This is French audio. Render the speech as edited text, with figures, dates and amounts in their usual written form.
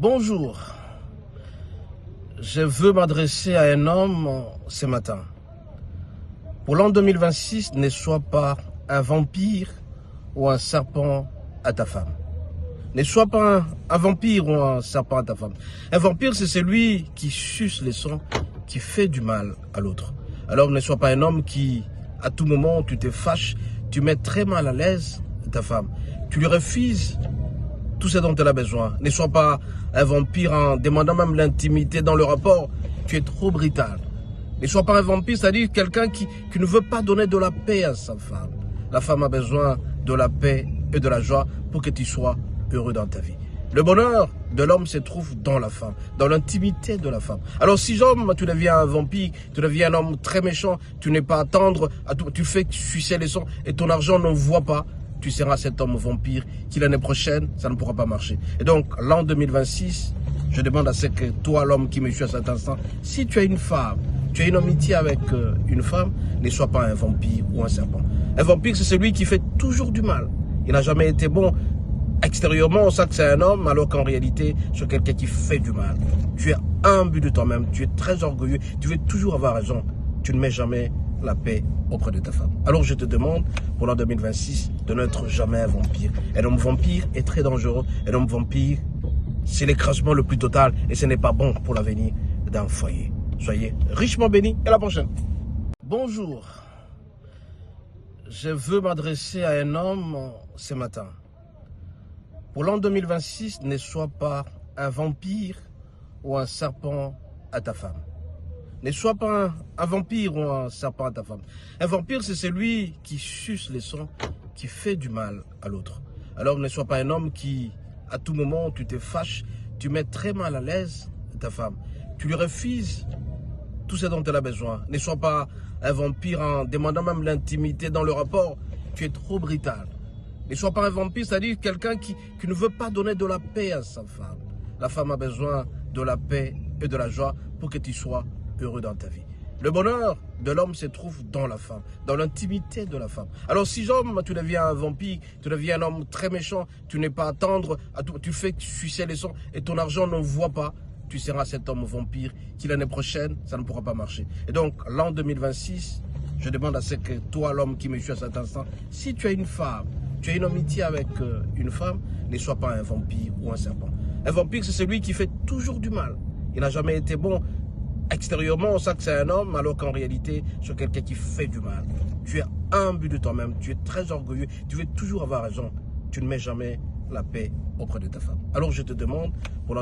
Bonjour, je veux m'adresser à un homme ce matin. Pour l'an 2026, ne sois pas un vampire ou un serpent à ta femme. Ne sois pas un vampire ou un serpent à ta femme. Un vampire, c'est celui qui suce les sangs, qui fait du mal à l'autre. Alors ne sois pas un homme qui, à tout moment, tu te fâches, tu mets très mal à l'aise ta femme. Tu lui refuses tout ce dont elle a besoin. Ne sois pas un vampire en demandant même l'intimité dans le rapport. Tu es trop brutal. Ne sois pas un vampire, c'est-à-dire quelqu'un qui ne veut pas donner de la paix à sa femme. La femme a besoin de la paix et de la joie pour que tu sois heureux dans ta vie. Le bonheur de l'homme se trouve dans la femme, dans l'intimité de la femme. Alors si homme, tu deviens un vampire, tu deviens un homme très méchant, tu n'es pas tendre, tu fais sucer les sons et ton argent ne voit pas, tu seras cet homme vampire qui l'année prochaine, ça ne pourra pas marcher. Et donc, l'an 2026, je demande à ce que toi, l'homme qui me suit à cet instant, si tu as une femme, tu as une amitié avec une femme, ne sois pas un vampire ou un serpent. Un vampire, c'est celui qui fait toujours du mal. Il n'a jamais été bon. Extérieurement, on sait que c'est un homme, alors qu'en réalité, c'est quelqu'un qui fait du mal. Tu es imbu de toi-même, tu es très orgueilleux, tu veux toujours avoir raison. Tu ne mets jamais la paix auprès de ta femme. Alors je te demande, pour l'an 2026, de n'être jamais un vampire. Un homme vampire est très dangereux. Un homme vampire, c'est l'écrasement le plus total et ce n'est pas bon pour l'avenir d'un foyer. Soyez richement bénis et à la prochaine. Bonjour, je veux m'adresser à un homme ce matin. Pour l'an 2026, ne sois pas un vampire ou un serpent à ta femme. Ne sois pas un vampire ou un serpent à ta femme. Un vampire, c'est celui qui suce les sangs, qui fait du mal à l'autre. Alors ne sois pas un homme qui, à tout moment, tu te fâches, tu mets très mal à l'aise ta femme. Tu lui refuses tout ce dont elle a besoin. Ne sois pas un vampire en demandant même l'intimité dans le rapport. Tu es trop brutal. Ne sois pas un vampire, c'est-à-dire quelqu'un qui ne veut pas donner de la paix à sa femme. La femme a besoin de la paix et de la joie pour que tu sois heureux dans ta vie. Le bonheur de l'homme se trouve dans la femme, dans l'intimité de la femme. Alors si homme, tu deviens un vampire, tu deviens un homme très méchant, tu n'es pas tendre, tu fais sucer les sons et ton argent ne voit pas, tu seras cet homme vampire qui l'année prochaine, ça ne pourra pas marcher. Et donc l'an 2026, je demande à ce que toi, l'homme qui me suit à cet instant, si tu as une femme, tu as une amitié avec une femme, ne sois pas un vampire ou un serpent. Un vampire, c'est celui qui fait toujours du mal. Il n'a jamais été bon. Extérieurement, on sait que c'est un homme, alors qu'en réalité, c'est quelqu'un qui fait du mal. Tu es imbu de toi-même, tu es très orgueilleux, tu veux toujours avoir raison. Tu ne mets jamais la paix auprès de ta femme. Alors je te demande, pour l'an